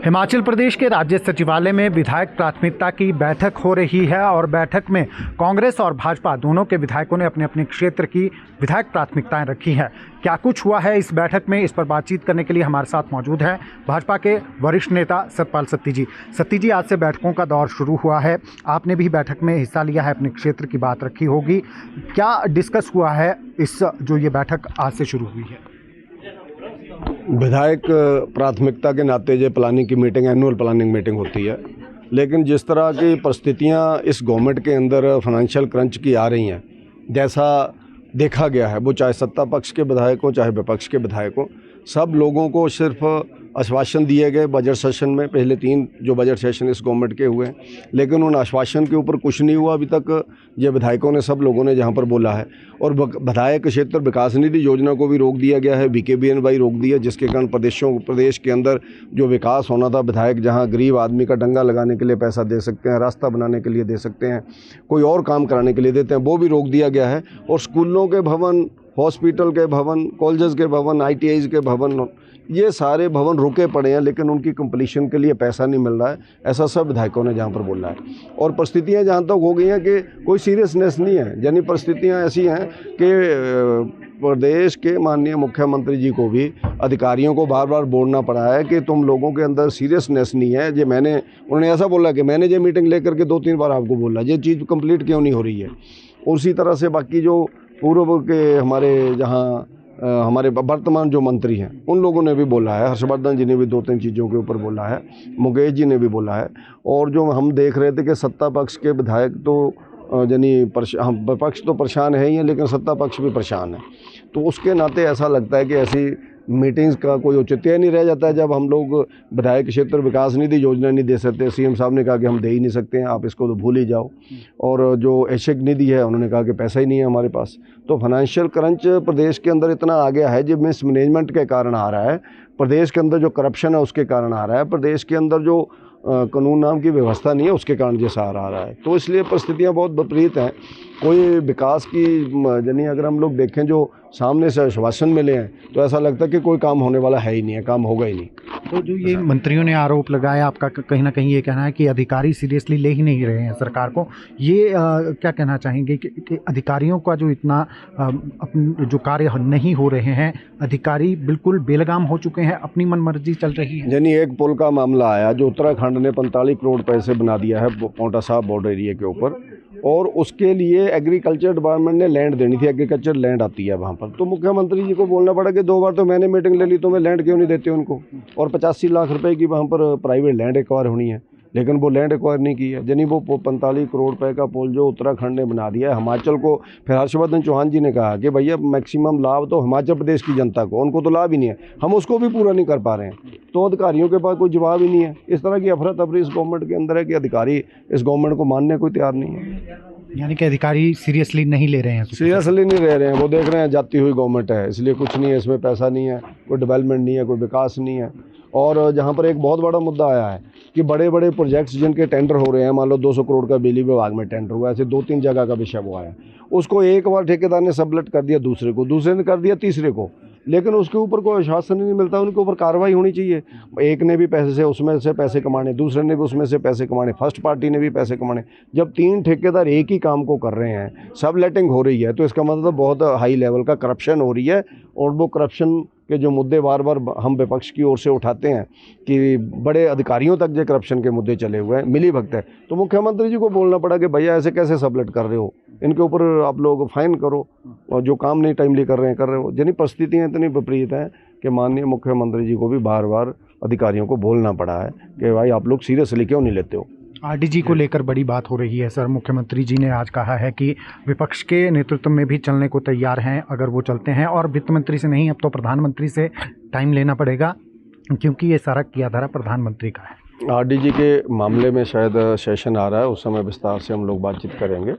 हिमाचल प्रदेश के राज्य सचिवालय में विधायक प्राथमिकता की बैठक हो रही है और बैठक में कांग्रेस और भाजपा दोनों के विधायकों ने अपने अपने क्षेत्र की विधायक प्राथमिकताएं रखी हैं। क्या कुछ हुआ है इस बैठक में, इस पर बातचीत करने के लिए हमारे साथ मौजूद हैं भाजपा के वरिष्ठ नेता सतपाल सत्ती जी। सत्ती जी, आज से बैठकों का दौर शुरू हुआ है, आपने भी बैठक में हिस्सा लिया है, अपने क्षेत्र की बात रखी होगी। क्या डिस्कस हुआ है इस जो ये बैठक आज से शुरू हुई है? विधायक प्राथमिकता के नाते जो प्लानिंग की मीटिंग, एनुअल प्लानिंग मीटिंग होती है, लेकिन जिस तरह की परिस्थितियां इस गवर्नमेंट के अंदर फाइनेंशियल क्रंच की आ रही हैं, जैसा देखा गया है, वो चाहे सत्ता पक्ष के विधायक हों चाहे विपक्ष के विधायक हों, सब लोगों को सिर्फ आश्वासन दिए गए बजट सेशन में। पहले 3 जो बजट सेशन इस गवर्नमेंट के हुए, लेकिन उन आश्वासन के ऊपर कुछ नहीं हुआ अभी तक। ये विधायकों ने, सब लोगों ने जहाँ पर बोला है, और विधायक क्षेत्र विकास निधि योजना को भी रोक दिया गया है, BKBNY रोक दिया, जिसके कारण प्रदेश के अंदर जो विकास होना था, विधायक जहाँ गरीब आदमी का डंगा लगाने के लिए पैसा दे सकते हैं, रास्ता बनाने के लिए दे सकते हैं, कोई और काम कराने के लिए देते हैं, वो भी रोक दिया गया है। और स्कूलों के भवन, हॉस्पिटल के भवन, कॉलेजेस के भवन, ITIs के भवन, ये सारे भवन रुके पड़े हैं, लेकिन उनकी कंप्लीशन के लिए पैसा नहीं मिल रहा है। ऐसा सब विधायकों ने जहाँ पर बोला है। और परिस्थितियाँ जहाँ तक हो गई हैं कि कोई सीरियसनेस नहीं है, यानी परिस्थितियाँ ऐसी हैं कि प्रदेश के माननीय मुख्यमंत्री जी को भी अधिकारियों को बार बार बोलना पड़ा है कि तुम लोगों के अंदर सीरियसनेस नहीं है। ये उन्होंने ऐसा बोला कि मैंने ये मीटिंग लेकर के 2-3 बार आपको बोला, ये चीज़ कंप्लीट क्यों नहीं हो रही है। उसी तरह से बाकी जो पूर्व के हमारे वर्तमान जो मंत्री हैं, उन लोगों ने भी बोला है, हर्षवर्धन जी ने भी 2-3 चीज़ों के ऊपर बोला है, मुकेश जी ने भी बोला है। और जो हम देख रहे थे कि सत्ता पक्ष के विधायक तो यानी विपक्ष तो परेशान है ही है, लेकिन सत्ता पक्ष भी परेशान है। तो उसके नाते ऐसा लगता है कि ऐसी मीटिंग्स का कोई औचित्य नहीं रह जाता है जब हम लोग विधायक क्षेत्र विकास निधि योजना नहीं दे सकते। CM साहब ने कहा कि हम दे ही नहीं सकते हैं, आप इसको तो भूल ही जाओ। और जो ऐच्छिक निधि है, उन्होंने कहा कि पैसा ही नहीं है हमारे पास। तो फाइनेंशियल क्रंच प्रदेश के अंदर इतना आ गया है, जो मिसमैनेजमेंट के कारण आ रहा है, प्रदेश के अंदर जो करप्शन है उसके कारण आ रहा है, प्रदेश के अंदर जो कानून नाम की व्यवस्था नहीं है उसके कारण जैसा आ रहा है। तो इसलिए परिस्थितियाँ बहुत विपरीत हैं। कोई विकास की यानी अगर हम लोग देखें जो सामने से आश्वासन मिले हैं, तो ऐसा लगता है कि कोई काम होने वाला है ही नहीं है, काम होगा ही नहीं। तो जो ये मंत्रियों ने आरोप लगाया, आपका कहीं ना कहीं ये कहना है कि अधिकारी सीरियसली ले ही नहीं रहे हैं सरकार को, ये क्या कहना चाहेंगे कि अधिकारियों का जो इतना जो कार्य नहीं हो रहे हैं, अधिकारी बिल्कुल बेलगाम हो चुके हैं, अपनी मनमर्जी चल रही है। यानी एक पुल का मामला आया जो उत्तराखंड ने 45 करोड़ पैसे बना दिया है पांवटा साहिब बॉर्डर एरिया के ऊपर, और उसके लिए एग्रीकल्चर डिपार्टमेंट ने लैंड देनी थी, एग्रीकल्चर लैंड आती है वहाँ पर। तो मुख्यमंत्री जी को बोलना पड़ा कि 2 बार तो मैंने मीटिंग ले ली, तो मैं लैंड क्यों नहीं देते उनको। और 85 लाख रुपए की वहाँ पर प्राइवेट लैंड एक्वायर होनी है, लेकिन वो लैंड एक्वायर नहीं की है। यानी वो 45 करोड़ रुपए का पुल जो उत्तराखंड ने बना दिया है हिमाचल को, फिर हर्षवर्धन चौहान जी ने कहा कि भैया मैक्सिमम लाभ तो हिमाचल प्रदेश की जनता को, उनको तो लाभ ही नहीं है, हम उसको भी पूरा नहीं कर पा रहे हैं। तो अधिकारियों के पास कोई जवाब ही नहीं है। इस तरह की अफरा तफरी इस गवर्नमेंट के अंदर है कि अधिकारी इस गवर्नमेंट को मानने को तैयार नहीं है। यानी कि अधिकारी सीरियसली नहीं ले रहे हैं। सीरियसली नहीं ले रहे हैं, वो देख रहे हैं जाती हुई गवर्नमेंट है, इसलिए कुछ नहीं है, इसमें पैसा नहीं है, कोई डेवलपमेंट नहीं है, कोई विकास नहीं है। और जहाँ पर एक बहुत बड़ा मुद्दा आया है कि बड़े बड़े प्रोजेक्ट्स जिनके टेंडर हो रहे हैं, मान लो 200 करोड़ का बिजली विभाग में टेंडर हुआ, ऐसे 2-3 जगह का विषय हुआ है, उसको एक बार ठेकेदार ने सबलेट कर दिया, दूसरे ने कर दिया तीसरे को, लेकिन उसके ऊपर कोई आश्वासन नहीं मिलता, उनके ऊपर कार्रवाई होनी चाहिए। एक ने भी उसमें से पैसे कमाने, दूसरे ने भी उसमें से पैसे कमाने, फर्स्ट पार्टी ने भी पैसे कमाने। जब 3 ठेकेदार एक ही काम को कर रहे हैं, सब लेटिंग हो रही है, तो इसका मतलब बहुत हाई लेवल का करप्शन हो रही है। और वो करप्शन के जो मुद्दे बार बार हम विपक्ष की ओर से उठाते हैं कि बड़े अधिकारियों तक जो करप्शन के मुद्दे चले हुए हैं, मिली भगत है। तो मुख्यमंत्री जी को बोलना पड़ा कि भैया ऐसे कैसे सबलेट कर रहे हो, इनके ऊपर आप लोग फाइन करो, और जो काम नहीं टाइमली कर रहे हो। यानी परिस्थितियाँ इतनी विपरीत हैं कि माननीय मुख्यमंत्री जी को भी बार बार अधिकारियों को बोलना पड़ा है कि भाई आप लोग सीरियसली क्यों नहीं लेते हो। RDG को लेकर बड़ी बात हो रही है सर। मुख्यमंत्री जी ने आज कहा है कि विपक्ष के नेतृत्व में भी चलने को तैयार हैं अगर वो चलते हैं, और वित्त मंत्री से नहीं, अब तो प्रधानमंत्री से टाइम लेना पड़ेगा, क्योंकि ये सारा कियाधारा प्रधानमंत्री का है। RDG के मामले में शायद सेशन आ रहा है, उस समय विस्तार से हम लोग बातचीत करेंगे।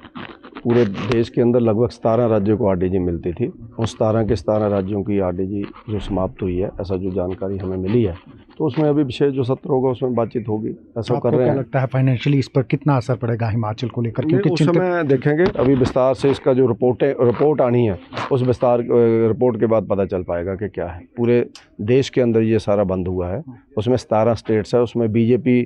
पूरे देश के अंदर लगभग 17 राज्यों को आरडीजी मिलती थी। उन 17 के 17 राज्यों की आरडीजी जो समाप्त हुई है, ऐसा जो जानकारी हमें मिली है, तो उसमें अभी विशेष जो सत्र होगा उसमें बातचीत होगी, ऐसा कर रहे हैं। क्या लगता है फाइनेंशियली इस पर कितना असर पड़ेगा हिमाचल को लेकर, क्योंकि उस समय देखेंगे, अभी विस्तार से इसका जो रिपोर्ट आनी है, उस विस्तार रिपोर्ट के बाद पता चल पाएगा कि क्या है। पूरे देश के अंदर ये सारा बंद हुआ है, उसमें 17 स्टेट्स है, उसमें बीजेपी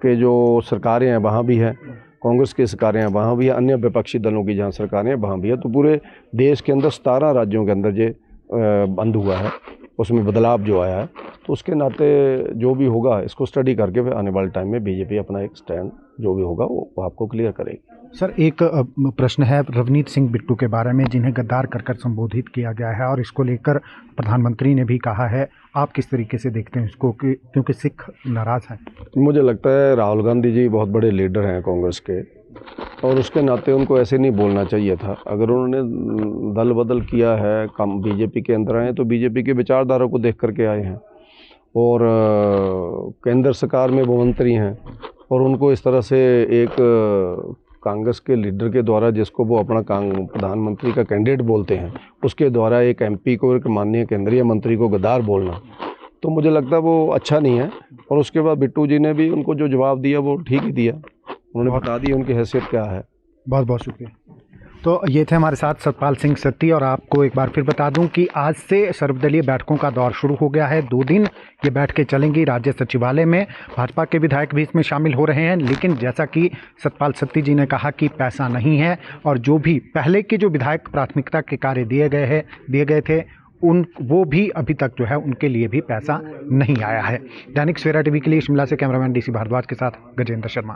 के जो सरकारें हैं वहाँ भी है, कांग्रेस की सरकारें हैं वहाँ भी है, अन्य विपक्षी दलों की जहाँ सरकारें हैं वहाँ भी है। तो पूरे देश के अंदर 17 राज्यों के अंदर ये बंद हुआ है, उसमें बदलाव जो आया है, तो उसके नाते जो भी होगा इसको स्टडी करके फिर आने वाले टाइम में बीजेपी अपना एक स्टैंड जो भी होगा वो आपको क्लियर करेगी। सर, एक प्रश्न है रवनीत सिंह बिट्टू के बारे में, जिन्हें गद्दार कर संबोधित किया गया है और इसको लेकर प्रधानमंत्री ने भी कहा है, आप किस तरीके से देखते हैं इसको, क्योंकि सिख नाराज़ हैं? मुझे लगता है राहुल गांधी जी बहुत बड़े लीडर हैं कांग्रेस के, और उसके नाते उनको ऐसे नहीं बोलना चाहिए था। अगर उन्होंने दल बदल किया है, कम बीजेपी के अंदर आए तो बीजेपी के विचारधारा को देख करके आए हैं, और केंद्र सरकार में वो मंत्री हैं, और उनको इस तरह से एक कांग्रेस के लीडर के द्वारा, जिसको वो अपना प्रधानमंत्री का कैंडिडेट बोलते हैं, उसके द्वारा एक एमपी को, एक माननीय केंद्रीय मंत्री को गद्दार बोलना, तो मुझे लगता है वो अच्छा नहीं है। और उसके बाद बिट्टू जी ने भी उनको जो जवाब दिया वो ठीक ही दिया, उन्होंने बता दिया उनकी हैसियत क्या है। बहुत बहुत शुक्रिया। तो ये थे हमारे साथ सतपाल सिंह सत्ती, और आपको एक बार फिर बता दूं कि आज से सर्वदलीय बैठकों का दौर शुरू हो गया है। 2 दिन ये बैठकें चलेंगी राज्य सचिवालय में। भाजपा के विधायक भी इसमें शामिल हो रहे हैं, लेकिन जैसा कि सतपाल सत्ती जी ने कहा कि पैसा नहीं है, और जो भी पहले के जो विधायक प्राथमिकता के कार्य दिए गए थे वो भी अभी तक जो है उनके लिए भी पैसा नहीं आया है। दैनिक सवेरा टीवी के लिए शिमला से कैमरामैन DC भारद्वाज के साथ गजेंद्र शर्मा।